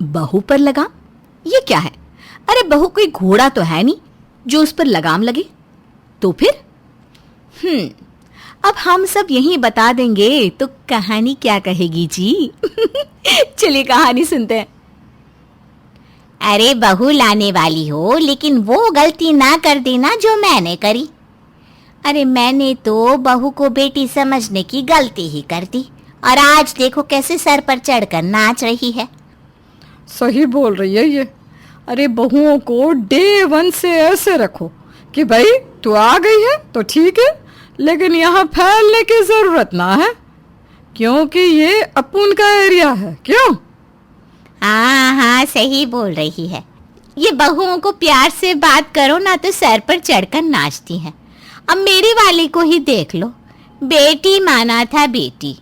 बहू पर लगाम? ये क्या है? अरे बहू कोई घोड़ा तो है नहीं जो उस पर लगाम लगे। तो फिर अब हम सब यहीं बता देंगे तो कहानी क्या कहेगी जी? चलिए कहानी सुनते हैं। अरे बहू लाने वाली हो, लेकिन वो गलती ना कर देना जो मैंने करी। अरे मैंने तो बहू को बेटी समझने की गलती ही कर दी, और आज देखो कैसे सर पर चढ़कर नाच रही है। सही बोल रही है ये। अरे बहुओं को डे 1 से ऐसे रखो कि भाई तू आ गई है तो ठीक है, लेकिन यहाँ फैलने की जरूरत ना है, क्योंकि ये अपुन का एरिया है। क्यों? हाँ सही बोल रही है। ये बहुओं को प्यार से बात करो ना तो सर पर चढ़कर नाचती हैं। अब मेरी वाली को ही देख लो, बेटी माना था बेटी।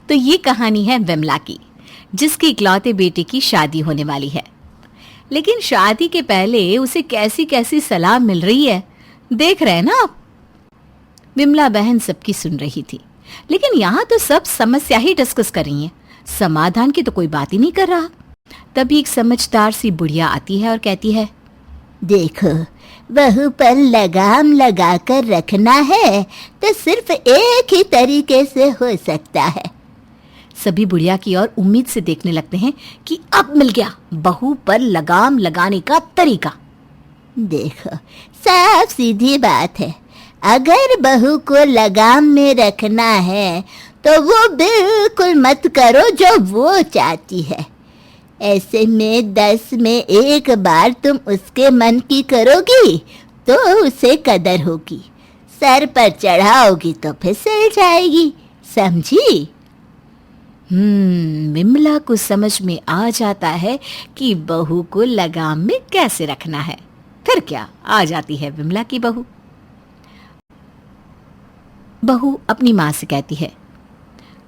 तो ये कहानी है विमला की, जिसकी इकलौते बेटे की शादी होने वाली है। लेकिन शादी के पहले उसे कैसी कैसी सलाह मिल रही है, देख रहे हैं ना आप। विमला बहन सबकी सुन रही थी, लेकिन यहाँ तो सब समस्या ही डिस्कस कर रही हैं, समाधान की तो कोई बात ही नहीं कर रहा। तभी एक समझदार सी बुढ़िया आती है और कहती है, देखो, बहू पर लगाम लगा कर रखना है तो सिर्फ एक ही तरीके से हो सकता है। सभी बुढ़िया की ओर उम्मीद से देखने लगते हैं कि अब मिल गया बहू पर लगाम लगाने का तरीका। देखो, साफ सीधी बात है, अगर बहू को लगाम में रखना है तो वो बिल्कुल मत करो जो वो चाहती है। ऐसे में 10 में 1 बार तुम उसके मन की करोगी तो उसे कदर होगी, सर पर चढ़ाओगी तो फिसल जाएगी, समझी? विमला को समझ में आ जाता है कि बहू को लगाम में कैसे रखना है। फिर क्या, आ जाती है विमला की बहू। बहू अपनी माँ से कहती है,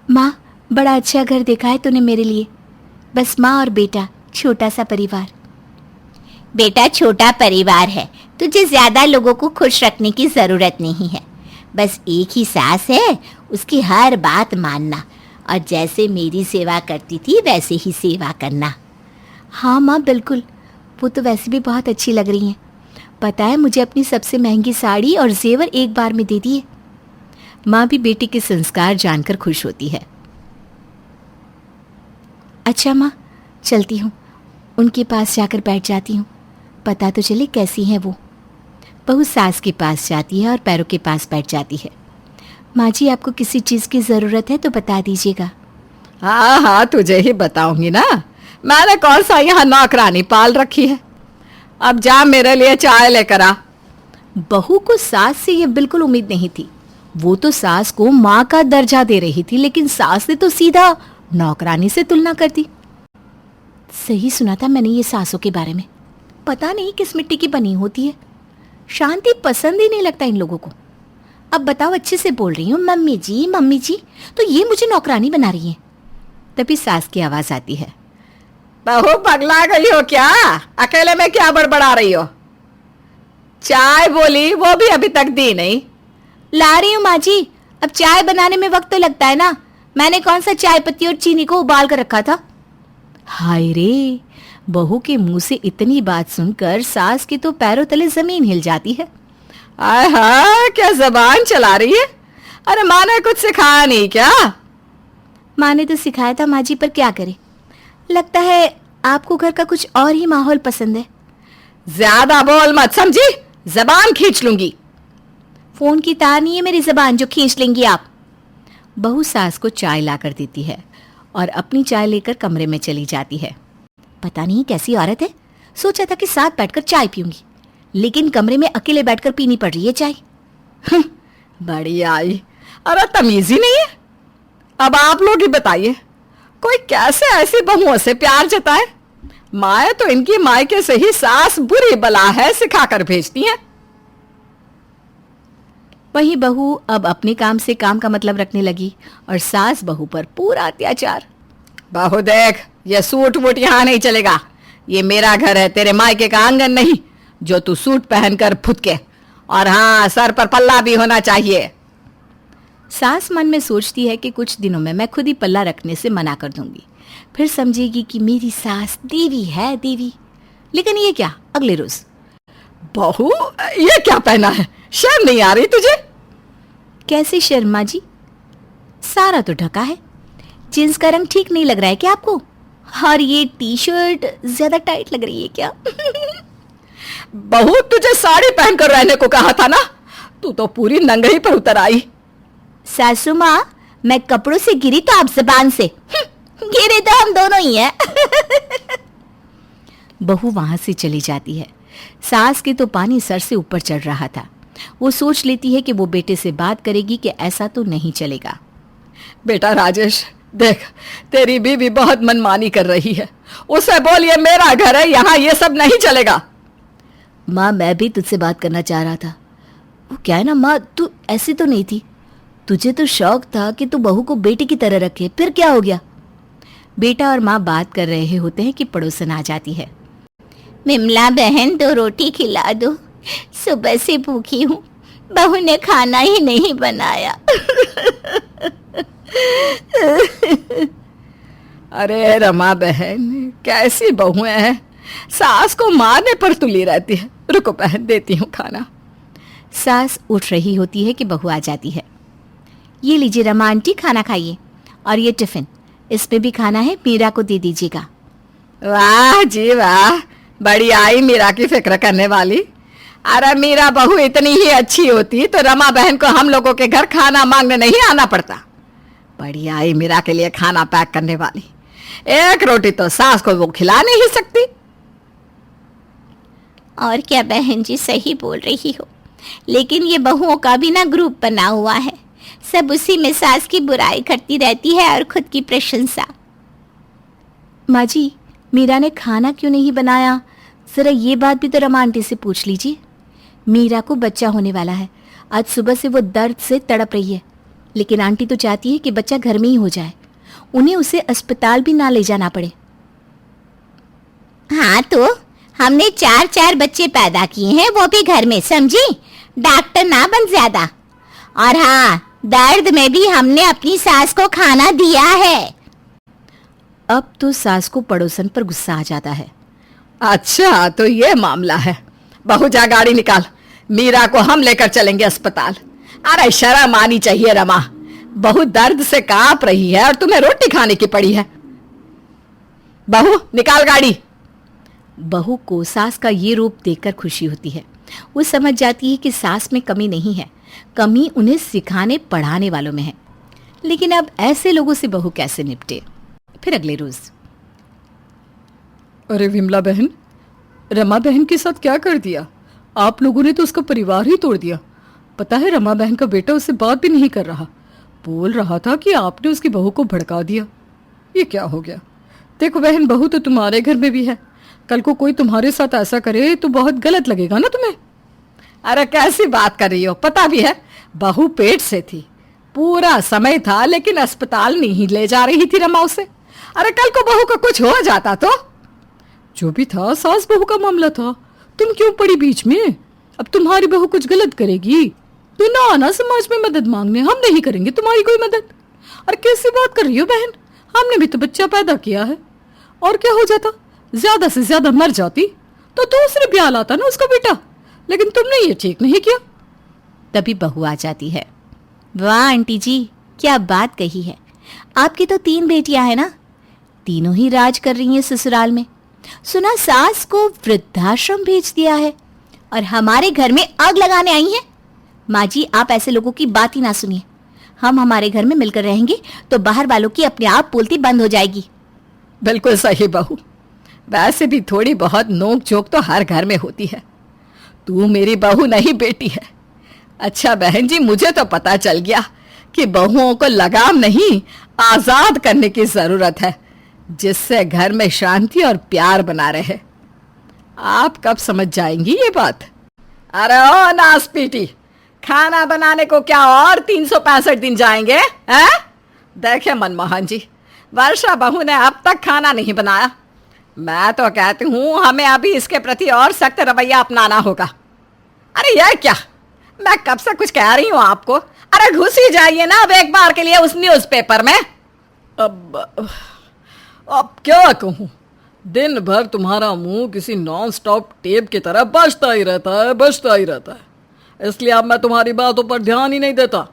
माँ बड़ा अच्छा घर देखा है तूने मेरे लिए, बस माँ और बेटा, छोटा सा परिवार। बेटा छोटा परिवार है, तुझे ज्यादा लोगों को खुश रखने की जरूरत नहीं है। बस एक ही सास है, उसकी हर बात मानना, और जैसे मेरी सेवा करती थी वैसे ही सेवा करना। हाँ माँ बिल्कुल, वो तो वैसे भी बहुत अच्छी लग रही हैं। पता है, मुझे अपनी सबसे महंगी साड़ी और जेवर एक बार में दे दिए। माँ भी बेटी के संस्कार जानकर खुश होती है। अच्छा माँ, चलती हूँ, उनके पास जाकर बैठ जाती हूँ, पता तो चले कैसी हैं वो। बहू सास के पास जाती है और पैरों के पास बैठ जाती है। माँ जी, आपको किसी चीज़ की ज़रूरत है तो बता दीजिएगा। हाँ तुझे ही बताऊंगी ना, मैंने कौन सा यहाँ नौकरानी पाल रखी है। अब जा मेरे लिए चाय लेकर आ। बहू को सास से ये बिल्कुल उम्मीद नहीं थी। वो तो सास को माँ का दर्जा दे रही थी, लेकिन सास ने तो सीधा नौकरानी से तुलना कर दी। सही सुना था मैंने ये सासों के बारे में, पता नहीं किस मिट्टी की बनी होती है। शांति पसंद ही नहीं लगता इन लोगों को। अब बताओ, अच्छे से बोल रही हूँ, मम्मी जी, तो ये मुझे नौकरानी बना रही है। तभी सास की आवाज आती है, बहू पगला गई हो क्या? अकेले में क्या बड़बड़ा रही हो? चाय बोली, वो भी अभी तक दी नहीं। ला रही हूँ माँ जी, अब चाय बनाने में वक्त तो लगता है ना, मैंने कौन सा चाय पत्ती और चीनी को उबाल कर रखा था। हाय रे, बहू के मुंह से इतनी बात सुनकर सास के तो पैरों तले जमीन हिल जाती है। आय हाय, क्या जबान चला रही है? अरे माँ ने कुछ सिखाया नहीं क्या? माँ ने तो सिखाया था माँ जी, पर क्या करे, लगता है आपको घर का कुछ और ही माहौल पसंद है। ज्यादा बोल मत, समझी? जबान खींच लूंगी। फोन की तार नहीं है मेरी जबान जो खींच लेंगी आप। बहू सास को चाय ला कर देती है और अपनी चाय लेकर कमरे में चली जाती है। पता नहीं कैसी औरत है, सोचा था कि साथ बैठकर चाय पीऊंगी, लेकिन कमरे में अकेले बैठकर पीनी पड़ रही है चाय। बड़ी आई, अरे तमीज ही नहीं है। अब आप लोग ही बताइए, कोई कैसे ऐसी बहुओं से प्यार जताए? माए तो इनकी मायके से ही सास बुरी बला है सिखाकर भेजती हैं। वही बहू अब अपने काम से काम का मतलब रखने लगी और सास बहू पर पूरा अत्याचार। बहू देख, ये सूट वूट यहाँ नहीं चलेगा, ये मेरा घर है, तेरे मायके का आंगन नहीं जो तू सूट पहनकर फुदके। और हाँ, सर पर पल्ला भी होना चाहिए। सास मन में सोचती है कि कुछ दिनों में मैं खुद ही पल्ला रखने से मना कर दूंगी, फिर समझेगी कि मेरी सास देवी है देवी। लेकिन ये क्या, अगले रोज, बहू ये क्या पहना है, शर्म नहीं आ रही तुझे? कैसी शर्मा जी, सारा तो ढका है। जींस का रंग ठीक नहीं लग रहा है क्या आपको? और ये टी शर्ट ज्यादा टाइट लग रही है क्या? बहू तुझे साड़ी पहनकर रहने को कहा था ना, तू तो पूरी नंगही पर उतर आई। सासू माँ, मैं कपड़ों से गिरी तो आप जबान से। गिरे तो हम दोनों ही हैं। बहू वहां से चली जाती है। सास के तो पानी सर से ऊपर चढ़ रहा था। वो सोच लेती है कि वो बेटे से बात करेगी कि ऐसा तो नहीं चलेगा। बेटा राजेश, देख तेरी बीवी बहुत मनमानी कर रही है, उसे बोल ये मेरा घर है, यहाँ ये सब नहीं चलेगा। माँ, मैं भी तुझसे बात करना चाह रहा था। वो क्या है ना माँ, तू ऐसी तो नहीं थी, तुझे तो शौक था कि तू बहू को बेटी की तरह रखे, फिर क्या हो गया? बेटा और माँ बात कर रहे होते हैं कि पड़ोसन आ जाती है। विमला बहन, 2 रोटी खिला दो, सुबह से भूखी हूँ, बहू ने खाना ही नहीं बनाया। अरे रमा बहन, कैसी बहुएं हैं, सास को मारने पर तुली रहती है। रुको बहन, देती हूँ खाना। सास उठ रही होती है कि बहू आ जाती है। ये लीजिए रमा आंटी, खाना खाइए, और ये टिफिन, इसमें भी खाना है, मीरा को दे दीजिएगा। वाह जी वाह, बड़ी आई मीरा की फिक्र करने वाली। अरे मीरा बहू इतनी ही अच्छी होती तो रमा बहन को हम लोगों के घर खाना मांगने नहीं आना पड़ता। बड़ी आई मीरा के लिए खाना पैक करने वाली। एक रोटी तो सास को वो खिला नहीं सकती। और क्या बहन जी, सही बोल रही हो, लेकिन ये बहुओं का भी ना ग्रुप बना हुआ है, सब उसी में सास की बुराई करती रहती है और खुद की प्रशंसा। माँ जी, मीरा ने खाना क्यों नहीं बनाया, जरा ये बात भी तो रमा आंटी से पूछ लीजिए। मीरा को बच्चा होने वाला है, आज सुबह से वो दर्द से तड़प रही है, लेकिन आंटी तो चाहती है कि बच्चा घर में ही हो जाए, उन्हें उसे अस्पताल भी ना ले जाना पड़े। हाँ, तो हमने 4 बच्चे पैदा किए हैं, वो भी घर में, समझी? डॉक्टर ना बन ज्यादा। और हाँ, दर्द में भी हमने अपनी सास को खाना दिया है। अब तो सास को पड़ोसन पर गुस्सा आ जाता है। अच्छा तो ये मामला है, बहू जा गाड़ी निकाल, मीरा को हम लेकर चलेंगे अस्पताल। अरे शर्म आनी चाहिए रमा, बहू दर्द से कांप रही है और तुम्हें रोटी खाने की पड़ी है। बहू निकाल गाड़ी। बहू को सास का ये रूप देखकर खुशी होती है। वो समझ जाती है कि सास में कमी नहीं है, कमी उन्हें सिखाने पढ़ाने वालों में है। लेकिन अब ऐसे लोगों से बहू कैसे निपटे? फिर अगले रोज, अरे विमला बहन, रमा बहन के साथ क्या कर दिया? आप लोगों ने तो उसका परिवार ही तोड़ दिया। पता है रमा बहन का बेटा उससे बात भी नहीं कर रहा, बोल रहा था कि आपने उसकी बहू को भड़का दिया। ये क्या हो गया? देखो बहन, बहू तो तुम्हारे घर में भी है, कल को कोई तुम्हारे साथ ऐसा करे तो बहुत गलत लगेगा ना तुम्हें। अरे कैसी बात कर रही हो, पता भी है बहू पेट से थी, पूरा समय था, लेकिन अस्पताल नहीं ले जा रही थी रमा उसे। अरे कल को बहू का कुछ हो जाता तो? जो भी था सास बहू का मामला था, तुम क्यों पड़ी बीच में? अब तुम्हारी बहू कुछ गलत करेगी तो ना आना समाज में मदद मांगने, हम नहीं करेंगे तुम्हारी कोई मदद। और कैसी बात कर रही हो बहन, हमने भी तो बच्चा पैदा किया है, और क्या हो जाता? ज्यादा से ज्यादा मर जाती तो दूसरे ब्याह लाता ना उसका बेटा, लेकिन तुमने ये ठीक नहीं किया। तभी बहू आ जाती है। वाह आंटी जी, क्या बात कही है, आपकी तो 3 बेटियां हैं ना, तीनों ही राज कर रही हैं ससुराल में। सुना सास को वृद्धाश्रम भेज दिया है और हमारे घर में आग लगाने आई हैं। माँ जी, आप ऐसे लोगों की बात ही ना सुनिए, हम हमारे घर में मिलकर रहेंगे तो बाहर वालों की अपने आप बोलती बंद हो जाएगी। बिल्कुल सही बहू, वैसे भी थोड़ी बहुत नोक झोंक तो हर घर में होती है। तू मेरी बहू नहीं बेटी है। अच्छा बहन जी, मुझे तो पता चल गया कि बहुओं को लगाम नहीं आजाद करने की जरूरत है, जिससे घर में शांति और प्यार बना रहे। आप कब समझ जाएंगी ये बात? अरे ओ नास पीटी, खाना बनाने को क्या और 365 दिन जाएंगे हैं? देखे मनमोहन जी, वर्षा बहू ने अब तक खाना नहीं बनाया। मैं तो कहती हूँ हमें अभी इसके प्रति और सख्त रवैया अपनाना होगा। अरे यह क्या, मैं कब से कुछ कह रही हूँ आपको, अरे घुस ही जाइए ना अब एक बार के लिए उस न्यूज़पेपर में। अब क्या कहूँ, दिन भर तुम्हारा मुंह किसी नॉन स्टॉप टेप की तरह बजता ही रहता है, इसलिए अब मैं तुम्हारी बातों पर ध्यान ही नहीं देता।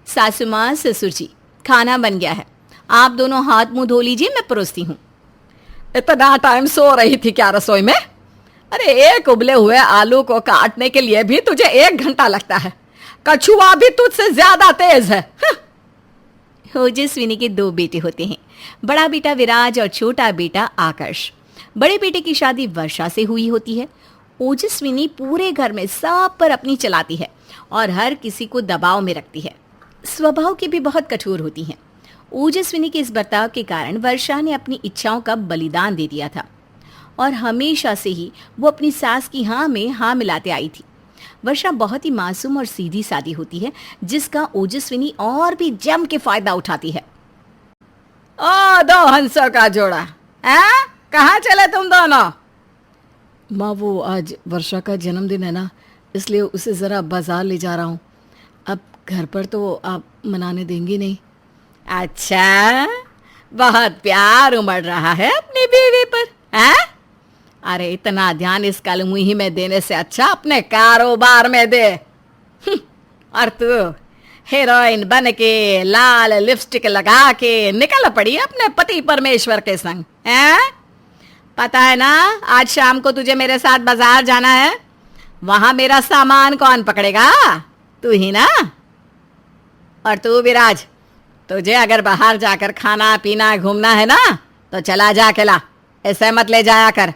सासू माँ, ससुर जी, खाना बन गया है, आप दोनों हाथ मुंह धो लीजिए, मैं परोसती हूँ। इतना टाइम सो रही थी क्या रसोई में? अरे एक उबले हुए आलू को काटने के लिए भी तुझे 1 घंटा लगता है, कछुआ भी तुझसे ज्यादा तेज है। ओजस्विनी के 2 बेटे होते हैं, बड़ा बेटा विराज और छोटा बेटा आकर्ष। बड़े बेटे की शादी वर्षा से हुई होती है। ओजस्विनी पूरे घर में सब पर अपनी चलाती है और हर किसी को दबाव में रखती है। स्वभाव की भी बहुत कठोर होती हैं। ओजस्विनी के इस बर्ताव के कारण वर्षा ने अपनी इच्छाओं का बलिदान दे दिया था और हमेशा से ही वो अपनी सास की हाँ में हाँ मिलाते आई थी। वर्षा बहुत ही मासूम और सीधी सादी होती है, जिसका ओजस्विनी और भी जम के फायदा उठाती है। ओ 2 हंसों का जोड़ा, कहाँ चले तुम दोनों? माँ, वो आज वर्षा का जन्मदिन है ना, इसलिए उसे ज़रा बाजार ले जा रहा हूँ। अब घर पर तो आप मनाने देंगी नहीं। अच्छा, बहुत प्यार उमड़ रहा है अपनी बीवी पर, हैं? अरे इतना ध्यान इस कलमुही में देने से अच्छा अपने कारोबार में दे। और तू हीरोइन बन के लाल लिपस्टिक लगा के निकल पड़ी अपने पति परमेश्वर के संग, हैं? पता है ना, आज शाम को तुझे मेरे साथ बाजार जाना है, वहां मेरा सामान कौन पकड़ेगा? तू ही ना। और तू विराज, तुझे अगर बाहर जाकर खाना पीना घूमना है ना तो चला जा अकेला, ऐसे मत ले जाया कर।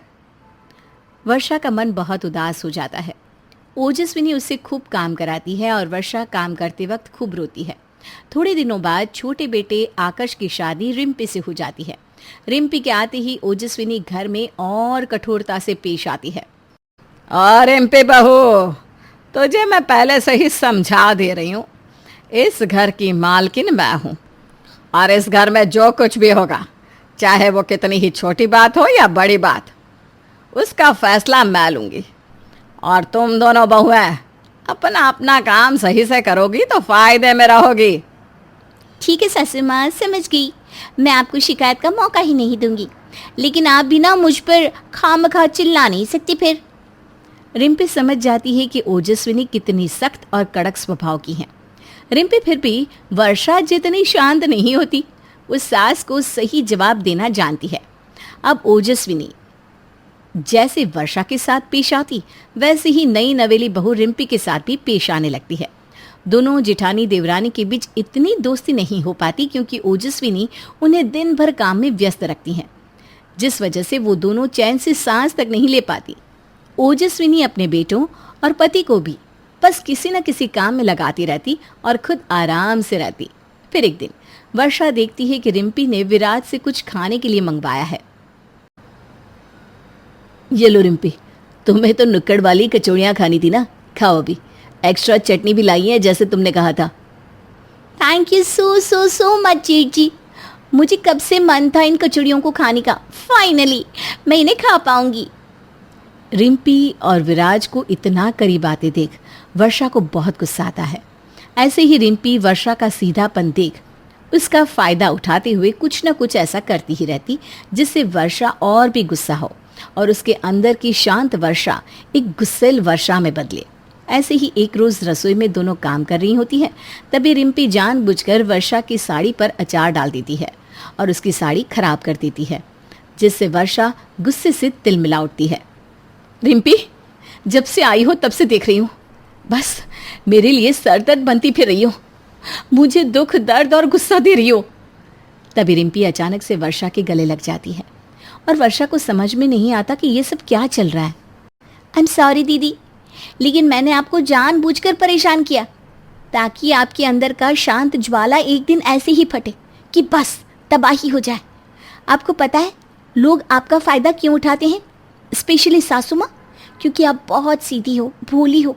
वर्षा का मन बहुत उदास हो जाता है। ओजस्विनी उससे खूब काम कराती है और वर्षा काम करते वक्त खूब रोती है। थोड़े दिनों बाद छोटे बेटे आकाश की शादी रिम्पी से हो जाती है। रिम्पी के आते ही ओजस्विनी घर में और कठोरता से पेश आती है। और रिम्पी बहू, तुझे मैं पहले से ही समझा दे रही हूँ, इस घर की मालकिन मैं हूँ और इस घर में जो कुछ भी होगा, चाहे वो कितनी ही छोटी बात हो या बड़ी बात, उसका फैसला मैं लूँगी। और तुम दोनों बहुएं अपना अपना काम सही से करोगी तो फायदे में रहोगी। ठीक है सासू माँ, समझ गई। मैं आपको शिकायत का मौका ही नहीं दूंगी, लेकिन आप भी ना मुझ पर खामखा चिल्ला नहीं सकती फिर। रिम्पी समझ जाती है कि ओजस्विनी कितनी सख्त और कड़क स्वभाव की है। रिम्पी फिर भी वर्षा जितनी शांत नहीं होती, उस सास को सही जवाब देना जानती है। अब ओजस्विनी जैसे वर्षा के साथ पेश आती, वैसे ही नई नवेली बहू रिम्पी के साथ भी पेश आने लगती है। दोनों जिठानी देवरानी के बीच इतनी दोस्ती नहीं हो पाती क्योंकि ओजस्विनी उन्हें दिन भर काम में व्यस्त रखती हैं, जिस वजह से वो दोनों चैन से सांस तक नहीं ले पाती। ओजस्विनी अपने बेटों और पति को भी बस किसी न किसी काम में लगाती रहती और खुद आराम से रहती। फिर एक दिन वर्षा देखती है कि रिम्पी ने विराज से कुछ खाने के लिए मंगवाया है। ये लो रिम्पी, तुम्हें तो नुक्कड़ वाली कचौड़ियाँ खानी थी ना, खाओ अभी। एक्स्ट्रा चटनी भी लाई है जैसे तुमने कहा था। Thank you so so so much जेठ जी। मुझे कब से मन था इन कचौड़ियों को खाने का, फाइनली मैं इन्हें खा पाऊंगी। रिम्पी और विराज को इतना करीब आते देख वर्षा को बहुत गुस्सा आता है। ऐसे ही रिम्पी वर्षा का सीधापन देख उसका फायदा उठाते हुए कुछ न कुछ ऐसा करती ही रहती जिससे वर्षा और भी गुस्सा हो और उसके अंदर की शांत वर्षा एक गुस्सेल वर्षा में बदले। ऐसे ही एक रोज रसोई में दोनों काम कर रही होती हैं, तभी रिम्पी जानबूझकर वर्षा की साड़ी पर अचार डाल देती है और उसकी साड़ी खराब कर देती है, जिससे वर्षा गुस्से से तिलमिला उठती है। रिम्पी, जब से आई हो तब से देख रही हूँ, बस मेरे लिए सर दर्द बनती फिर रही हो, मुझे दुख दर्द और गुस्सा दे रही हो। तभी रिम्पी अचानक से वर्षा के गले लग जाती है और वर्षा को समझ में नहीं आता कि ये सब क्या चल रहा है। आई एम सॉरी दीदी, लेकिन मैंने आपको जानबूझकर परेशान किया ताकि आपके अंदर का शांत ज्वाला एक दिन ऐसे ही फटे कि बस तबाही हो जाए। आपको पता है लोग आपका फ़ायदा क्यों उठाते हैं, स्पेशली सासू माँ, क्योंकि आप बहुत सीधी हो, भोली हो।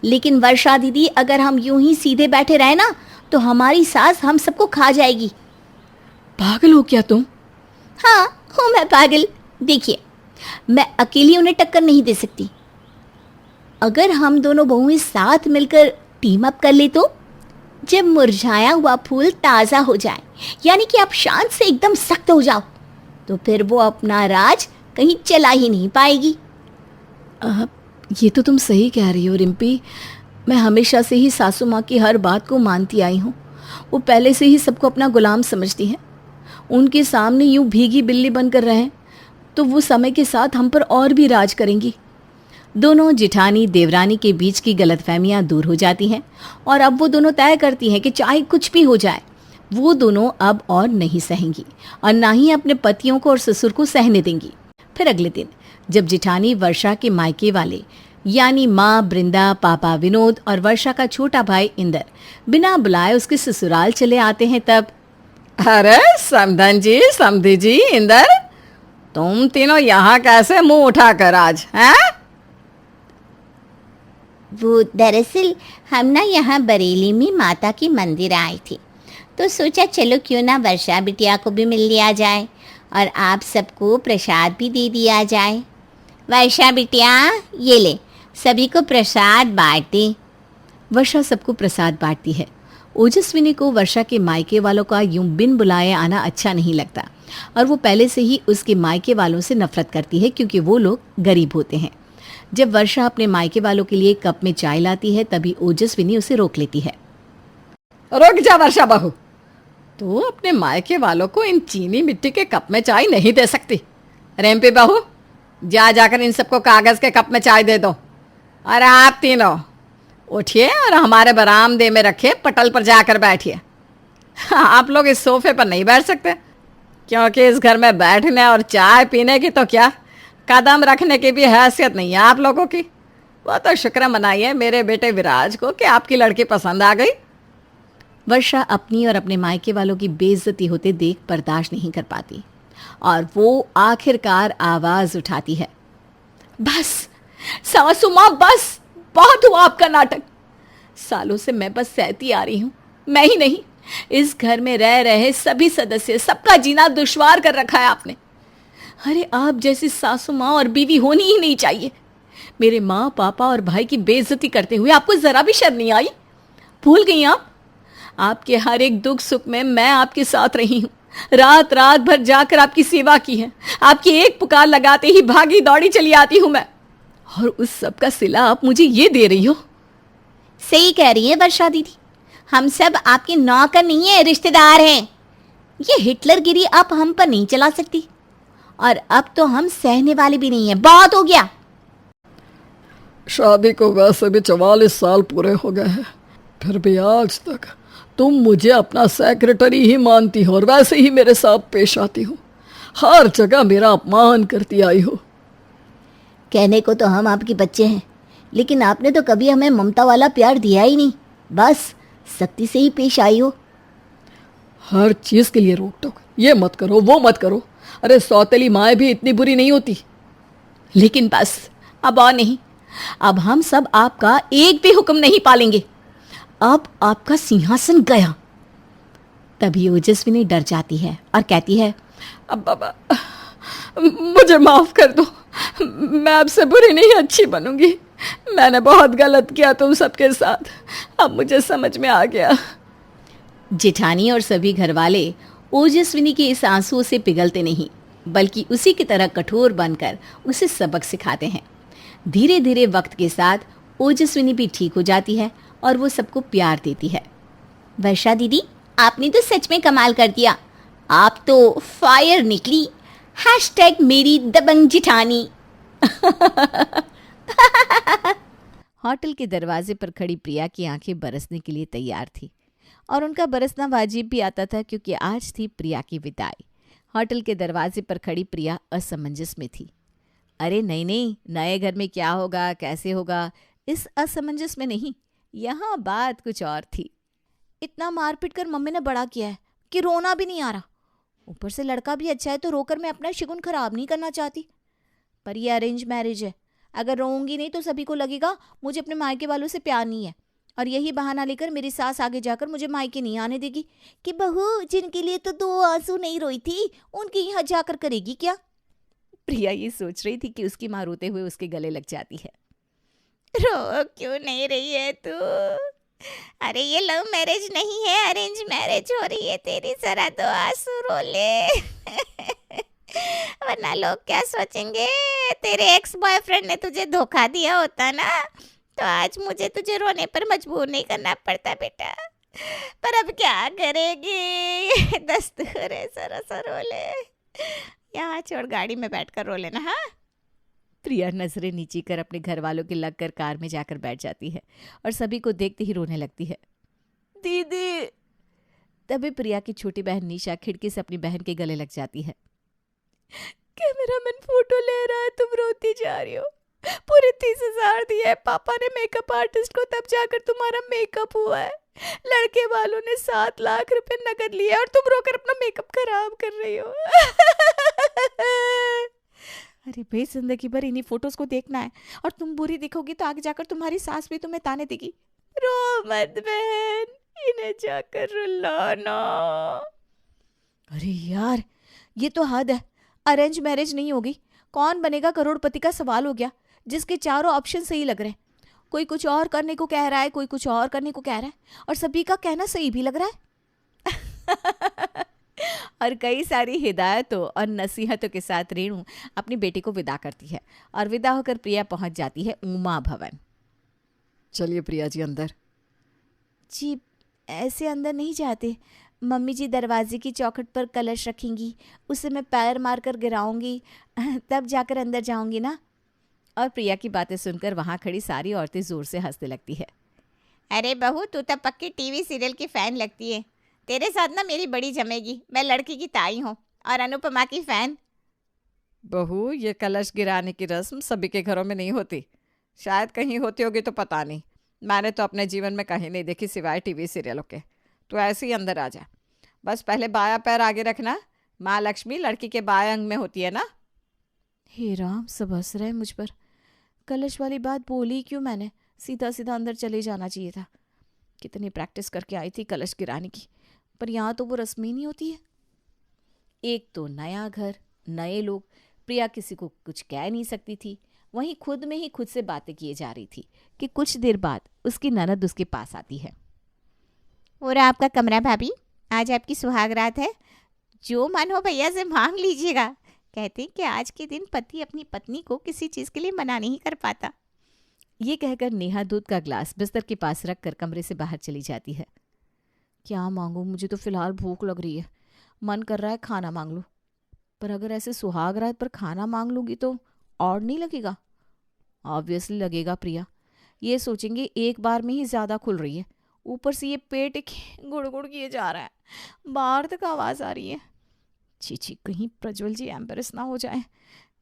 लेकिन वर्षा दीदी, अगर हम यूं ही सीधे बैठे रहे ना तो हमारी सास हम सबको खा जाएगी। पागल हो क्या तुम? हाँ हूँ मैं पागल। देखिए, मैं अकेली उन्हें टक्कर नहीं दे सकती। अगर हम दोनों बहुएं साथ मिलकर टीम अप कर ले तो? जब मुरझाया हुआ फूल ताज़ा हो जाए, यानी कि आप शांत से एकदम सख्त हो जाओ, तो फिर वो अपना राज कहीं चला ही नहीं पाएगी। ये तो तुम सही कह रही हो रिम्पी। मैं हमेशा से ही सासू माँ की हर बात को मानती आई हूँ। वो पहले से ही सबको अपना गुलाम समझती हैं। उनके सामने यूं भीगी बिल्ली बनकर रहें तो वो समय के साथ हम पर और भी राज करेंगी। दोनों जिठानी देवरानी के बीच की गलतफहमियां दूर हो जाती हैं और अब वो दोनों तय करती हैं कि चाहे कुछ भी हो जाए, वो दोनों अब और नहीं सहेंगी और ना ही अपने पतियों को और ससुर को सहने देंगी। फिर अगले दिन जब जिठानी वर्षा के मायके वाले यानी माँ बृंदा, पापा विनोद और वर्षा का छोटा भाई इंदर बिना बुलाए उसके ससुराल चले आते हैं, तब अरे समधन जी, समधी जी, इंदर, तुम तीनों यहाँ कैसे मुंह उठाकर आज हैं? वो दरअसल हम ना यहाँ बरेली में माता की मंदिर आए थे, तो सोचा चलो क्यों ना वर्षा बिटिया को भी मिल लिया जाए और आप सबको प्रसाद भी दे दिया जाए। वर्षा बिटिया, ये ले, सभी को प्रसाद बांट दे। वर्षा सबको प्रसाद बांटती है। ओजस्विनी को वर्षा के मायके वालों का यूं बिन बुलाए आना अच्छा नहीं लगता और वो पहले से ही उसके मायके वालों से नफरत करती है क्योंकि वो लोग गरीब होते हैं। जब वर्षा अपने मायके वालों के लिए कप में चाय लाती है तभी ओजस्विनी उसे रोक लेती है। रुक जा वर्षा बहू, तू अपने मायके वालों को इन चीनी मिट्टी के कप में चाय नहीं दे सकती। रेम्पी बहू, जाकर इन सबको कागज के कप में चाय दे दो। और आप तीनों उठिए और हमारे बरामदे में रखे पटल पर जाकर बैठिए। आप लोग इस सोफे पर नहीं बैठ सकते क्योंकि इस घर में बैठने और चाय पीने की तो क्या, कदम रखने की भी हैसियत नहीं है आप लोगों की। वो तो शुक्र मनाइए मेरे बेटे विराज को कि आपकी लड़की पसंद आ गई। वर्षा अपनी और अपने मायके वालों की बेइज्जती होते देख बर्दाश्त नहीं कर पाती और वो आखिरकार आवाज उठाती है। बस सासू माँ, बस, बहुत हुआ आपका नाटक। सालों से मैं बस सहती आ रही हूँ। मैं ही नहीं, इस घर में रह रहे सभी सदस्य, सबका जीना दुश्वार कर रखा है आपने। अरे आप जैसी सासू माँ और बीवी होनी ही नहीं चाहिए। मेरे माँ, पापा और भाई की बेइज्जती करते हुए आपको जरा भी शर्म नहीं आई? भूल गई आप? आपके हर एक दुख सुख में मैं आपके साथ रही हूँ। रात रात भर जाकर आपकी सेवा की है। आपकी एक पुकार लगाते ही भागी दौड़ी चली आती हूँ मैं, और उस सब का सिला आप मुझे ये दे रही हो। सही कह रही है वर्षा दीदी, हम सब आपके नौकर नहीं है, रिश्तेदार हैं। ये हिटलरगिरी आप हम पर नहीं चला सकती और अब तो हम सहने वाले भी नहीं है। बहुत हो गया। शादी को वैसे भी 44 साल पूरे हो गए हैं, फिर भी आज तक तुम मुझे अपना सेक्रेटरी ही मानती हो और वैसे ही मेरे साथ पेश आती हो। हर जगह मेरा अपमान करती आई हो। कहने को तो हम आपके बच्चे हैं, लेकिन आपने तो कभी हमें ममता वाला प्यार दिया ही नहीं, बस सख्ती से ही पेश आई हो। हर चीज के लिए रोक टोक, ये मत करो, वो मत करो। अरे सौतेली माएँ भी इतनी बुरी नहीं होती। लेकिन बस अब और नहीं, अब हम सब आपका एक भी हुक्म नहीं पालेंगे। अब आपका सिंहासन गया। तभी ओजस्विनी डर जाती है और कहती है, अब मुझे माफ कर दो, मैं आपसे बुरी नहीं अच्छी बनूंगी। मैंने बहुत गलत किया तुम सबके साथ, अब मुझे समझ में आ गया। जेठानी और सभी घरवाले ओजस्विनी के इस आंसुओं से पिघलते नहीं, बल्कि उसी की तरह कठोर बनकर उसे सबक सिखाते हैं। धीरे धीरे वक्त के साथ ओजस्विनी भी ठीक हो जाती है और वो सबको प्यार देती है। वर्षा दीदी, आपने तो सच में कमाल कर दिया। आप तो फायर निकली। #मेरी दबंग जिठानी। होटल के दरवाजे पर खड़ी प्रिया की आंखें बरसने के लिए तैयार थी और उनका बरसना वाजिब भी आता था क्योंकि आज थी प्रिया की विदाई। होटल के दरवाजे पर खड़ी प्रिया असमंजस में थी। अरे नहीं, नए घर में क्या होगा, कैसे होगा, इस असमंजस में नहीं, यहाँ बात कुछ और थी। इतना मारपीट कर मम्मी ने बड़ा किया है कि रोना भी नहीं आ रहा। ऊपर से लड़का भी अच्छा है तो रोकर मैं अपना शिगुन खराब नहीं करना चाहती, पर ये अरेंज मैरिज है। अगर रोऊंगी नहीं तो सभी को लगेगा मुझे अपने मायके वालों से प्यार नहीं है और यही बहाना लेकर मेरी सास आगे जाकर मुझे मायके नहीं आने देगी कि बहू जिनके लिए तो 2 आंसू नहीं रोई थी उनके यहाँ जाकर करेगी क्या। प्रिया ये सोच रही थी कि उसकी माँ रोते हुए उसके गले लग जाती है। रो क्यों नहीं रही है तू? अरे ये लव मैरिज नहीं है, अरेंज मैरिज हो रही है तेरी, जरा तो आंसू रो ले। वरना लोग क्या सोचेंगे, तेरे एक्स बॉयफ्रेंड ने तुझे धोखा दिया होता ना तो आज मुझे तुझे रोने पर मजबूर नहीं करना पड़ता बेटा। पर अब क्या करेगी, दस्तूर है, जरा सा रो ले। यहाँ छोड़, गाड़ी में बैठकर रो लेना। हाँ, प्रिया नजरें नीची कर अपने घर वालों के लगकर कार में जाकर बैठ जाती है और सभी को देखते ही रोने लगती है। दीदी। तभी प्रिया की छोटी बहन निशा खिड़की से अपनी बहन के गले लग जाती है। कैमरामैन फोटो ले रहा है, तुम रोती जा रही हो। पूरे 30,000 दिए है पापा ने मेकअप आर्टिस्ट को, तब जाकर तुम्हारा मेकअप हुआ है। लड़के वालों ने 7 लाख रुपए नकद लिए और तुम रोकर अपना मेकअप खराब कर रही हो। अरे भाई, जिंदगी भर इन्हीं फोटोज को देखना है और तुम बुरी दिखोगी तो आगे जाकर तुम्हारी सास भी तुम्हें ताने देगी। रो मत बहन, इन्हें जाकर रुलाना। अरे यार, ये तो हद है। अरेंज मैरिज नहीं होगी, कौन बनेगा करोड़पति का सवाल हो गया, जिसके चारों ऑप्शन सही लग रहे हैं। कोई कुछ और करने को कह रहा है, कोई कुछ और करने को कह रहा है और सभी का कहना सही भी लग रहा है। और कई सारी हिदायतों और नसीहतों के साथ रेणु अपनी बेटी को विदा करती है और विदा होकर प्रिया पहुंच जाती है उमा भवन। चलिए प्रिया जी अंदर। जी, ऐसे अंदर नहीं जाते। मम्मी जी दरवाजे की चौखट पर कलश रखेंगी, उसे मैं पैर मारकर गिराऊंगी, तब जाकर अंदर जाऊंगी ना। और प्रिया की बातें सुनकर वहाँ खड़ी सारी औरतें जोर से हंसने लगती है। अरे बहू, तू तो पक्की टीवी सीरियल की फैन लगती है। तेरे साथ ना मेरी बड़ी जमेगी। मैं लड़की की ताई हूँ और अनुपमा की फैन। बहू, ये कलश गिराने की रस्म सभी के घरों में नहीं होती। शायद कहीं होती होगी तो पता नहीं, मैंने तो अपने जीवन में कहीं नहीं देखी सिवाय टीवी सीरियलों के। तो ऐसे ही अंदर आ जा। बस पहले बाया पैर आगे रखना, माँ लक्ष्मी लड़की के बाएं अंग में होती है ना। हे राम, सब हंस रहे मुझ पर। कलश वाली बात बोली क्यों मैंने? सीधा सीधा अंदर चले जाना चाहिए था। कितनी प्रैक्टिस करके आई थी कलश गिराने की, पर यहाँ तो वो रस्म ही नहीं होती है। एक तो नया घर, नए लोग, प्रिया किसी को कुछ कह नहीं सकती थी। वहीं खुद में ही खुद से बातें किए जा रही थी कि कुछ देर बाद उसकी ननद उसके पास आती है। और आपका कमरा भाभी, आज आपकी सुहाग रात है, जो मन हो भैया से मांग लीजिएगा। कहते हैं कि आज के दिन पति अपनी पत्नी को किसी चीज़ के लिए मना नहीं कर पाता। ये कहकर नेहा दूध का ग्लास बिस्तर के पास रखकर कमरे से बाहर चली जाती है। क्या मांगूं, मुझे तो फिलहाल भूख लग रही है, मन कर रहा है खाना मांग लूं। पर अगर ऐसे सुहाग रात पर खाना मांग लूंगी तो और नहीं लगेगा? ऑब्वियसली लगेगा। प्रिया ये सोचेंगे एक बार में ही ज़्यादा खुल रही है, ऊपर से ये पेट एक गुड़ किए जा रहा है, बाहर तक आवाज़ आ रही है। छी, कहीं प्रज्वल जी एम्बेरस ना हो जाए।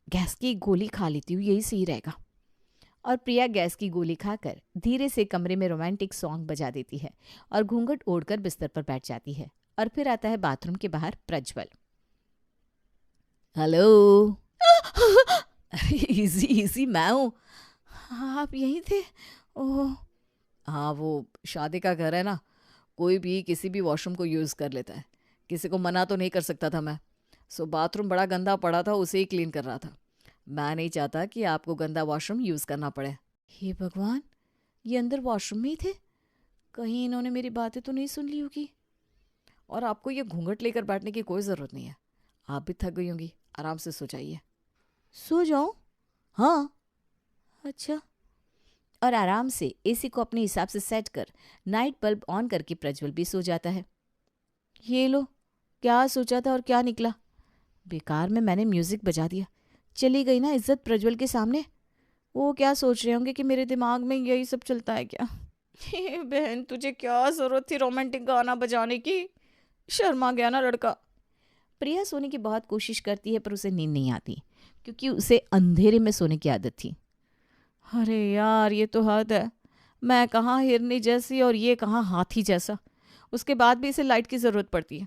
गैस की गोली खा लेती हूँ, यही सही रहेगा। और प्रिया गैस की गोली खाकर धीरे से कमरे में रोमांटिक सॉन्ग बजा देती है और घूंघट ओढ़कर बिस्तर पर बैठ जाती है। और फिर आता है बाथरूम के बाहर प्रज्वल। हेलो। इजी, मैं हूँ। आप यहीं थे? ओह हाँ, वो शादी का घर है ना, कोई भी किसी भी वॉशरूम को यूज़ कर लेता है, किसी को मना तो नहीं कर सकता था मैं। सो बाथरूम बड़ा गंदा पड़ा था, उसे ही क्लीन कर रहा था। मैं नहीं चाहता कि आपको गंदा वॉशरूम यूज़ करना पड़े। हे भगवान, ये अंदर वॉशरूम में ही थे? कहीं इन्होंने मेरी बातें तो नहीं सुन ली होगी। और आपको ये घूंघट लेकर बैठने की कोई ज़रूरत नहीं है, आप भी थक गई होंगी, आराम से सो जाइए। सो जाऊं? हाँ। अच्छा। और आराम से एसी को अपने हिसाब से सेट कर नाइट बल्ब ऑन करके प्रज्वल भी सो जाता है। ये लो, क्या सोचा था और क्या निकला। बेकार में मैंने म्यूजिक बजा दिया, चली गई ना इज्जत प्रज्वल के सामने। वो क्या सोच रहे होंगे कि मेरे दिमाग में यही सब चलता है क्या। बहन, तुझे क्या ज़रूरत थी रोमांटिक गाना बजाने की, शर्मा गया ना लड़का। प्रिया सोने की बहुत कोशिश करती है पर उसे नींद नहीं आती, क्योंकि उसे अंधेरे में सोने की आदत थी। अरे यार, ये तो हद है। मैं कहाँ हिरनी जैसी और ये कहाँ हाथी जैसा। उसके बाद भी इसे लाइट की ज़रूरत पड़ती है।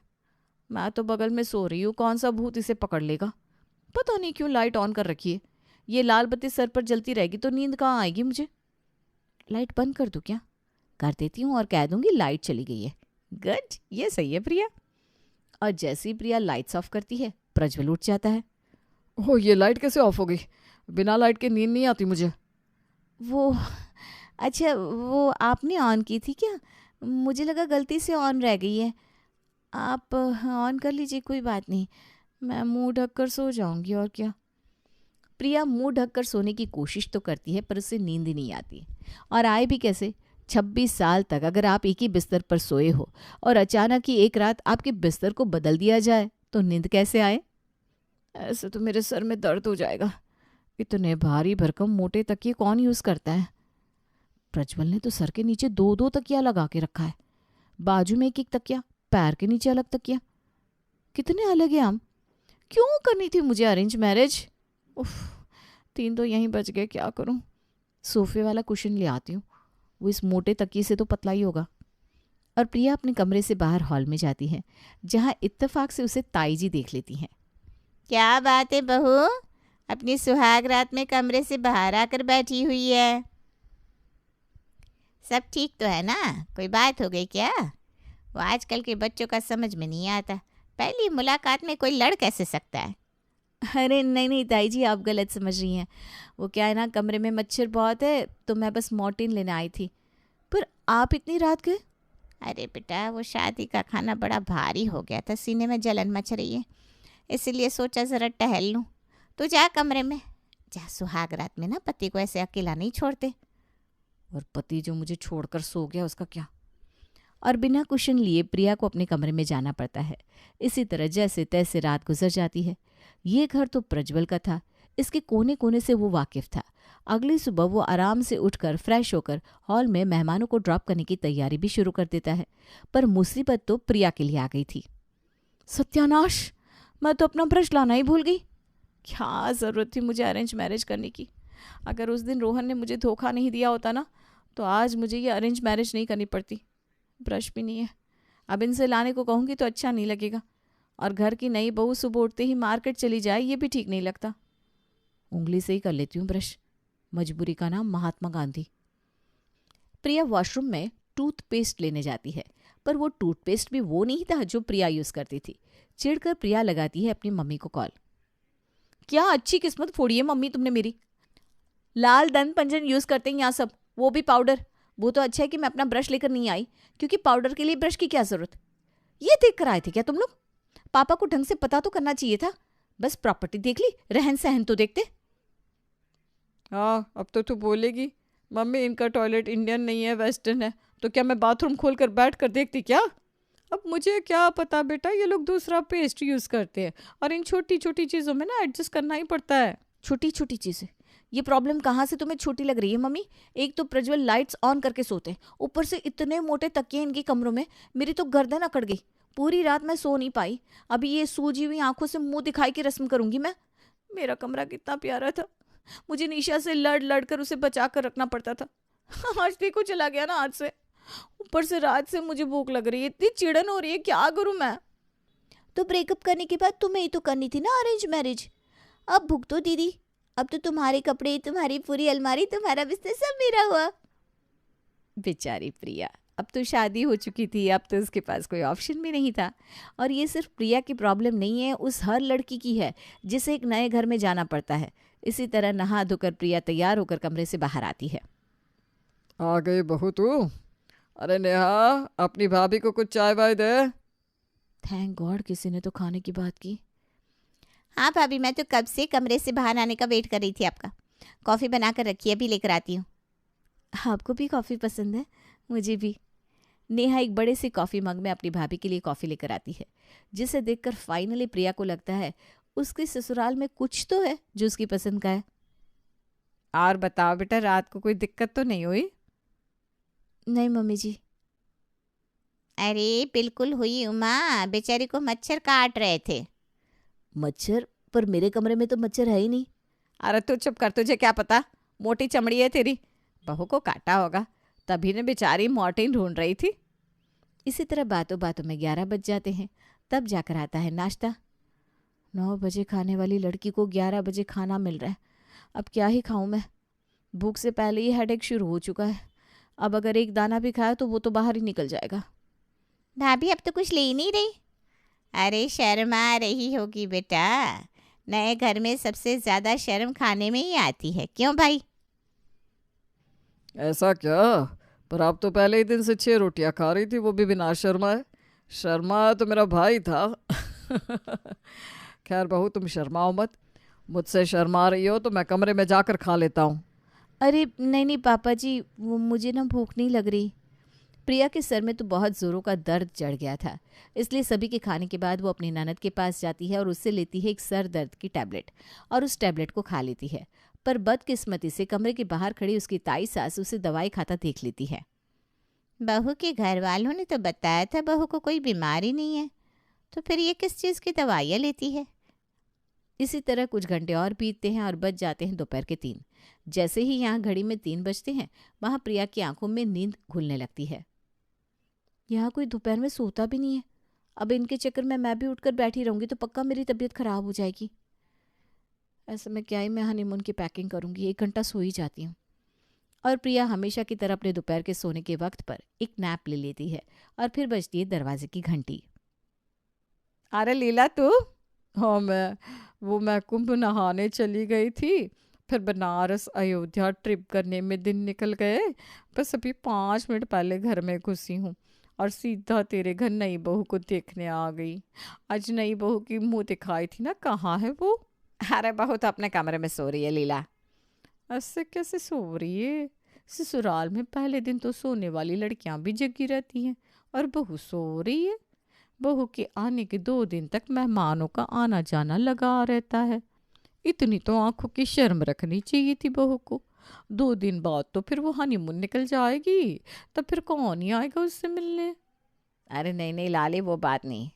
मैं तो बगल में सो रही हूँ, कौन सा भूत इसे पकड़ लेगा। पता नहीं क्यों लाइट ऑन कर रखी है। ये लाल बत्ती सर पर जलती रहेगी तो नींद कहाँ आएगी मुझे। लाइट बंद कर दूँ क्या? कर देती हूँ और कह दूँगी लाइट चली गई है। गुड, ये सही है प्रिया। और जैसे ही प्रिया लाइट्स ऑफ करती है, प्रज्वल उठ जाता है। ओह, ये लाइट कैसे ऑफ हो गई? बिना लाइट के नींद नहीं आती मुझे। वो अच्छा, वो आपने ऑन की थी क्या? मुझे लगा गलती से ऑन रह गई है। आप ऑन कर लीजिए, कोई बात नहीं। मैं मुंह ढककर सो जाऊंगी और क्या। प्रिया मुंह ढककर सोने की कोशिश तो करती है पर उसे नींद ही नहीं आती। और आए भी कैसे? 26 साल तक अगर आप एक ही बिस्तर पर सोए हो और अचानक ही एक रात आपके बिस्तर को बदल दिया जाए तो नींद कैसे आए? ऐसे तो मेरे सर में दर्द हो जाएगा। इतने भारी भरकम मोटे तकिए कौन यूज़ करता है? प्रज्वल ने तो सर के नीचे 2-2 तकिया लगा के रखा है। बाजू में एक एक तकिया, पैर के नीचे अलग तकिया। कितने अलग हैं हम? क्यों करनी थी मुझे अरेंज मैरिज? उफ, 3 तो यहीं बच गए, क्या करूं? सोफे वाला कुशन ले आती हूँ, वो इस मोटे तकिए से तो पतला ही होगा। और प्रिया अपने कमरे से बाहर हॉल में जाती है, जहाँ इत्तेफाक से उसे ताई जी देख लेती हैं। क्या बात है बहू, अपनी सुहाग रात में कमरे से बाहर आकर बैठी हुई है? सब ठीक तो है ना? कोई बात हो गई क्या? वो आजकल के बच्चों का समझ में नहीं आता, पहली मुलाकात में कोई लड़ कैसे सकता है? अरे नहीं नहीं ताई जी, आप गलत समझ रही हैं। वो क्या है ना, कमरे में मच्छर बहुत है तो मैं बस मॉर्टिन लेने आई थी। पर आप इतनी रात के? अरे बेटा, वो शादी का खाना बड़ा भारी हो गया था, सीने में जलन मच रही है, इसीलिए सोचा ज़रा टहल लूँ। तू जा कमरे में जा, सुहाग रात में ना पति को ऐसे अकेला नहीं छोड़ते। और पति जो मुझे छोड़कर सो गया उसका क्या? और बिना कुशन लिए प्रिया को अपने कमरे में जाना पड़ता है। इसी तरह जैसे तैसे रात गुजर जाती है। ये घर तो प्रज्वल का था, इसके कोने कोने से वो वाकिफ था। अगली सुबह वो आराम से उठकर फ्रेश होकर हॉल में मेहमानों को ड्रॉप करने की तैयारी भी शुरू कर देता है। पर मुसीबत तो प्रिया के लिए आ गई थी। सत्यानाश, मैं तो अपना ब्रश लाना ही भूल गई। क्या ज़रूरत थी मुझे अरेंज मैरिज करने की? अगर उस दिन रोहन ने मुझे धोखा नहीं दिया होता ना, तो आज मुझे ये अरेंज मैरिज नहीं करनी पड़ती। ब्रश भी नहीं है, अब इनसे लाने को कहूँगी तो अच्छा नहीं लगेगा। और घर की नई बहू सुबह उठते ही मार्केट चली जाए, ये भी ठीक नहीं लगता। उंगली से ही कर लेती हूँ ब्रश, मजबूरी का नाम महात्मा गांधी। प्रिया वॉशरूम में टूथपेस्ट लेने जाती है, पर वो टूथपेस्ट भी वो नहीं था जो प्रिया यूज़ करती थी। चिढ़कर प्रिया लगाती है अपनी मम्मी को कॉल। क्या अच्छी किस्मत फोड़ी है मम्मी तुमने मेरी। लाल दंत पंजन यूज़ करते हैं यहाँ सब, वो भी पाउडर। वो तो अच्छा है कि मैं अपना ब्रश लेकर नहीं आई, क्योंकि पाउडर के लिए ब्रश की क्या ज़रूरत? ये देख कर आए थे क्या तुम लोग? पापा को ढंग से पता तो करना चाहिए था। बस प्रॉपर्टी देख ली, रहन सहन तो देखते। हाँ, अब तो तू बोलेगी मम्मी इनका टॉयलेट इंडियन नहीं है, वेस्टर्न है, तो क्या मैं बाथरूम खोल कर बैठ कर देखती क्या? अब मुझे क्या पता बेटा, ये लोग दूसरा पेस्ट यूज़ करते हैं और इन छोटी छोटी चीज़ों में ना एडजस्ट करना ही पड़ता है। छोटी छोटी चीज़ें? ये प्रॉब्लम कहाँ से तुम्हें छोटी लग रही है मम्मी? एक तो प्रज्वल लाइट्स ऑन करके सोते हैं, ऊपर से इतने मोटे तकिए इनके कमरों में, मेरी तो गर्दन अकड़ गई। पूरी रात मैं सो नहीं पाई। अभी ये सूजी हुई आंखों से मुंह दिखाई के रस्म करूंगी मैं। मेरा कमरा कितना प्यारा था, मुझे निशा से लड़ लड़ कर उसे बचा कर रखना पड़ता था। आज देखो चला गया ना हाथ से। ऊपर से रात से मुझे भूख लग रही है, इतनी चिड़न हो रही है, क्या करूं मैं? तो ब्रेकअप करने के बाद तुम्हें ही तो करनी थी ना अरेंज मैरिज। अब भुगतो दीदी, अब तो तुम्हारे कपड़े, तुम्हारी पूरी अलमारी, तुम्हारा बिस्तर सब मेरा हुआ। बेचारी प्रिया, अब तो शादी हो चुकी थी, अब तो उसके पास कोई ऑप्शन भी नहीं था। और ये सिर्फ प्रिया की प्रॉब्लम नहीं है, उस हर लड़की की है जिसे एक नए घर में जाना पड़ता है। इसी तरह नहा धोकर प्रिया तैयार होकर कमरे से बाहर आती है। आ गई बहू तू? अरे नेहा, अपनी भाभी को कुछ चाय वाय दे। थैंक गॉड किसी ने तो खाने की बात की। हाँ भाभी, मैं तो कब से कमरे से बाहर आने का वेट कर रही थी आपका। कॉफ़ी बना कर रखी है, अभी लेकर आती हूँ। आपको भी कॉफ़ी पसंद है? मुझे भी। नेहा एक बड़े से कॉफ़ी मग में अपनी भाभी के लिए कॉफ़ी लेकर आती है, जिसे देखकर फाइनली प्रिया को लगता है उसके ससुराल में कुछ तो है जो उसकी पसंद का है। और बताओ बेटा, रात को कोई दिक्कत तो नहीं हुई? नहीं मम्मी जी। अरे बिल्कुल हुई उमा, बेचारी को मच्छर काट रहे थे। मच्छर? पर मेरे कमरे में तो मच्छर है ही नहीं। अरे तू चुप कर, तुझे क्या पता, मोटी चमड़ी है तेरी, बहू को काटा होगा, तभी ने बेचारी मॉर्टिन ढूंढ रही थी। इसी तरह बातों बातों में 11 बज जाते हैं। तब जाकर आता है नाश्ता। 9 बजे खाने वाली लड़की को 11 बजे खाना मिल रहा है। अब क्या ही खाऊं मैं? भूख से पहले ही हेडेक शुरू हो चुका है। अब अगर एक दाना भी खाया तो वो तो बाहर ही निकल जाएगा। भाभी अब तो कुछ ले ही नहीं रही। अरे शर्म आ रही होगी बेटा, नए घर में सबसे ज़्यादा शर्म खाने में ही आती है, क्यों भाई? ऐसा क्या? पर आप तो पहले ही दिन से 6 रोटियां खा रही थी, वो भी बिना शर्माए। शर्मा तो मेरा भाई था। खैर बहू, तुम शर्माओ मत। मुझसे शर्मा रही हो तो मैं कमरे में जाकर खा लेता हूँ। अरे नहीं नहीं पापा जी, वो मुझे ना भूख नहीं लग रही। प्रिया के सर में तो बहुत ज़ोरों का दर्द चढ़ गया था, इसलिए सभी के खाने के बाद वो अपनी ननद के पास जाती है और उससे लेती है एक सर दर्द की टैबलेट और उस टैबलेट को खा लेती है। पर बदकिस्मती से कमरे के बाहर खड़ी उसकी ताई सास उसे दवाई खाता देख लेती है। बहू के घर वालों ने तो बताया था बहू को कोई बीमारी नहीं है, तो फिर ये किस चीज़ की दवाइयाँ लेती है? इसी तरह कुछ घंटे और बीतते हैं और बज जाते हैं दोपहर के 3। जैसे ही यहाँ घड़ी में 3 बजते हैं, वहाँ प्रिया की आंखों में नींद घुलने लगती है। यहाँ कोई दोपहर में सोता भी नहीं है। अब इनके चक्कर में मैं भी उठकर बैठी रहूंगी तो पक्का मेरी तबीयत खराब हो जाएगी। ऐसे में क्या ही मैं हनीमून की पैकिंग करूंगी, 1 घंटा सो ही जाती हूँ। और प्रिया हमेशा की तरह अपने दोपहर के सोने के वक्त पर एक नैप ले लेती है और फिर बजती है दरवाजे की घंटी। अरे लीला तू? हाँ मैं कुंभ नहाने चली गई थी, फिर बनारस अयोध्या ट्रिप करने में दिन निकल गए। बस अभी 5 मिनट पहले घर में घुसी हूँ और सीधा तेरे घर नई बहू को देखने आ गई। आज नई बहू की मुंह दिखाई थी ना, कहाँ है वो? अरे बहू तो अपने कमरे में सो रही है लीला। ऐसे कैसे सो रही है? ससुराल में पहले दिन तो सोने वाली लड़कियां भी जगी रहती हैं और बहू सो रही है। बहू के आने के 2 दिन तक मेहमानों का आना जाना लगा रहता है। इतनी तो आंखों की शर्म रखनी चाहिए थी बहू को। 2 दिन बाद तो फिर वो हनीमून निकल जाएगी, तब फिर कौन ही आएगा उससे मिलने? अरे नहीं नहीं लाली, वो बात नहीं।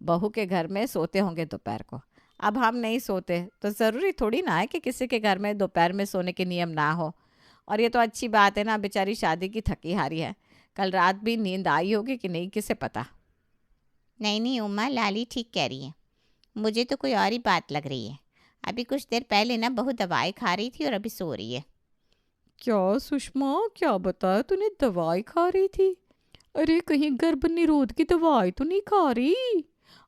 बहू के घर में सोते होंगे दोपहर को। अब हम नहीं सोते तो ज़रूरी थोड़ी ना है कि किसी के घर में दोपहर में सोने के नियम ना हो। और ये तो अच्छी बात है ना, बेचारी शादी की थकी हारी है। कल रात भी नींद आई होगी कि नहीं, किसे पता। नहीं नहीं उमा, लाली ठीक कह रही है। मुझे तो कोई और ही बात लग रही है। अभी कुछ देर पहले ना बहू दवाई खा रही थी और अभी सो रही है। क्या सुषमा, क्या बताया तूने? दवाई खा रही थी? अरे कहीं गर्भ निरोध की दवाई तो नहीं खा रही?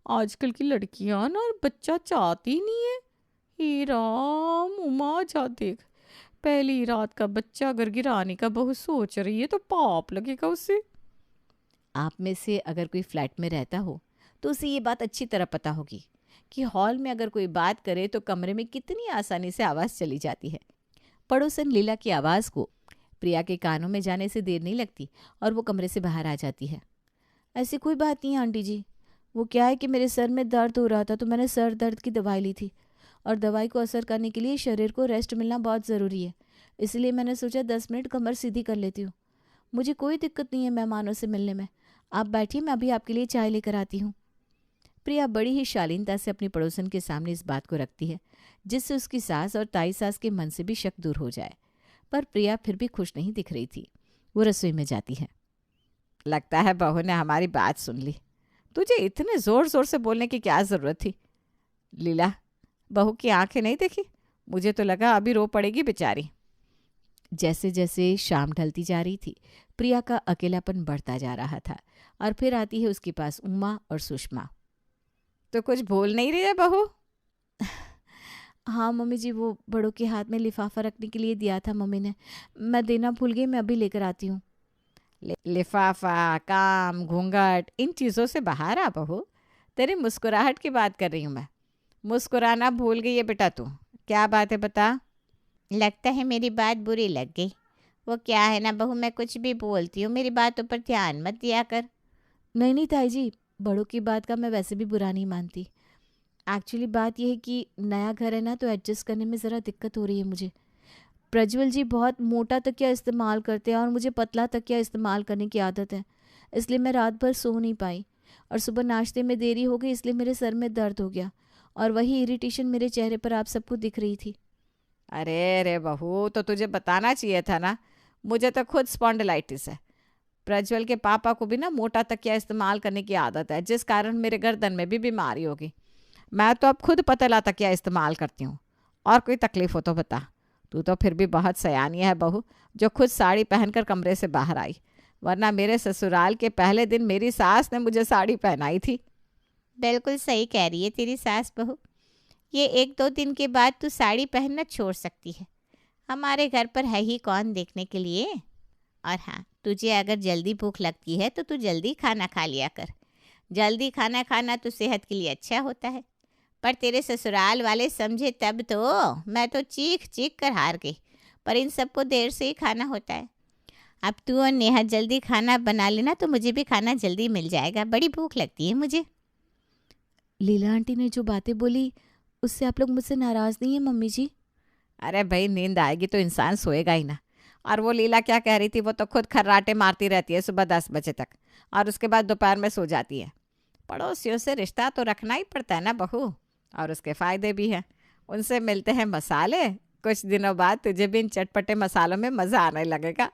आजकल की लड़कियां ना बच्चा चाहती नहीं है। हे राम, उमा जा देख, पहली रात का बच्चा अगर गिराने का बहू सोच रही है तो पाप लगेगा उसे। आप में से अगर कोई फ्लैट में रहता हो तो उसे ये बात अच्छी तरह पता होगी कि हॉल में अगर कोई बात करे तो कमरे में कितनी आसानी से आवाज़ चली जाती है। पड़ोसन लीला की आवाज़ को प्रिया के कानों में जाने से देर नहीं लगती और वो कमरे से बाहर आ जाती है। ऐसी कोई बात नहीं है आंटी जी, वो क्या है कि मेरे सर में दर्द हो रहा था तो मैंने सर दर्द की दवाई ली थी और दवाई को असर करने के लिए शरीर को रेस्ट मिलना बहुत ज़रूरी है, इसलिए मैंने सोचा 10 मिनट कमर सीधी कर लेती हूँ। मुझे कोई दिक्कत नहीं है मेहमानों से मिलने में। आप बैठिए, मैं अभी आपके लिए चाय लेकर आती हूँ। प्रिया बड़ी ही शालीनता से अपनी पड़ोसन के सामने इस बात को रखती है, जिससे उसकी सास और ताई सास के मन से भी शक दूर हो जाए। पर प्रिया फिर भी खुश नहीं दिख रही थी। वो रसोई में जाती है। लगता है बहू ने हमारी बात सुन ली। तुझे इतने ज़ोर ज़ोर से बोलने की क्या ज़रूरत थी? लीला, बहू की आंखें नहीं देखी? मुझे तो लगा अभी रो पड़ेगी बेचारी। जैसे जैसे शाम ढलती जा रही थी, प्रिया का अकेलापन बढ़ता जा रहा था और फिर आती है उसके पास उमा और सुषमा। तो कुछ भूल नहीं रही है बहू? हाँ मम्मी जी, वो बड़ों के हाथ में लिफाफा रखने के लिए दिया था मम्मी ने, मैं देना भूल गई, मैं अभी लेकर आती हूँ। लिफाफा, काम, घूंघट, इन चीज़ों से बाहर आ बहू। तेरी मुस्कुराहट की बात कर रही हूँ मैं। मुस्कुराना भूल गई है बेटा तू। क्या बात है बता? लगता है मेरी बात बुरी लग गई। वो क्या है ना बहू, मैं कुछ भी बोलती हूँ, मेरी बातों पर ध्यान मत दिया कर। नहीं नहीं ताई जी, बड़ों की बात का मैं वैसे भी बुरा नहीं मानती। एक्चुअली बात यह है कि नया घर है ना, तो एडजस्ट करने में ज़रा दिक्कत हो रही है मुझे। प्रज्वल जी बहुत मोटा तकिया इस्तेमाल करते हैं और मुझे पतला तकिया इस्तेमाल करने की आदत है, इसलिए मैं रात भर सो नहीं पाई और सुबह नाश्ते में देरी हो गई, इसलिए मेरे सर में दर्द हो गया और वही इरिटेशन मेरे चेहरे पर आप सबको दिख रही थी। अरे रे बहू, तो तुझे बताना चाहिए था ना। मुझे तो खुद स्पॉन्डिलाइटिस है। प्रज्वल के पापा को भी ना मोटा तकिया इस्तेमाल करने की आदत है, जिस कारण मेरे गर्दन में भी बीमारी होगी। मैं तो अब खुद पतला तकिया इस्तेमाल करती हूँ। और कोई तकलीफ़ हो तो बता। तू तो फिर भी बहुत सयानी है बहू, जो खुद साड़ी पहनकर कमरे से बाहर आई, वरना मेरे ससुराल के पहले दिन मेरी सास ने मुझे साड़ी पहनाई थी। बिल्कुल सही कह रही है तेरी सास बहू। ये 1-2 दिन के बाद तू साड़ी पहनना छोड़ सकती है। हमारे घर पर है ही कौन देखने के लिए। और हाँ, तुझे अगर जल्दी भूख लगती है तो तू जल्दी खाना खा लिया कर। जल्दी खाना खाना तो सेहत के लिए अच्छा होता है। पर तेरे ससुराल वाले समझे तब तो। मैं तो चीख चीख कर हार गई। पर इन सबको देर से ही खाना होता है। अब तू और नेहा जल्दी खाना बना लेना तो मुझे भी खाना जल्दी मिल जाएगा। बड़ी भूख लगती है मुझे। लीला आंटी ने जो बातें बोली उससे आप लोग मुझसे नाराज़ नहीं है मम्मी जी? अरे भाई, नींद आएगी तो इंसान सोएगा ही ना। और वो लीला क्या कह रही थी, वो तो खुद खर्राटे मारती रहती है सुबह 10 बजे तक, और उसके बाद दोपहर में सो जाती है। पड़ोसियों से रिश्ता तो रखना ही पड़ता है ना बहू, और उसके फ़ायदे भी हैं। उनसे मिलते हैं मसाले। कुछ दिनों बाद तुझे भी इन चटपटे मसालों में मज़ा आने लगेगा।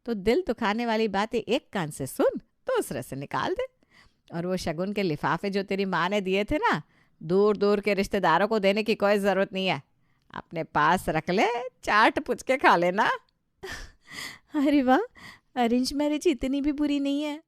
तो दिल दुखाने वाली बातें एक कान से सुन, दूसरे से निकाल दे। और वो शगुन के लिफाफे जो तेरी माँ ने दिए थे ना, दूर दूर के रिश्तेदारों को देने की कोई ज़रूरत नहीं है। अपने पास रख ले, चाट पुच के खा लेना। अरे वाह, अरेंज मैरिज इतनी भी बुरी नहीं है।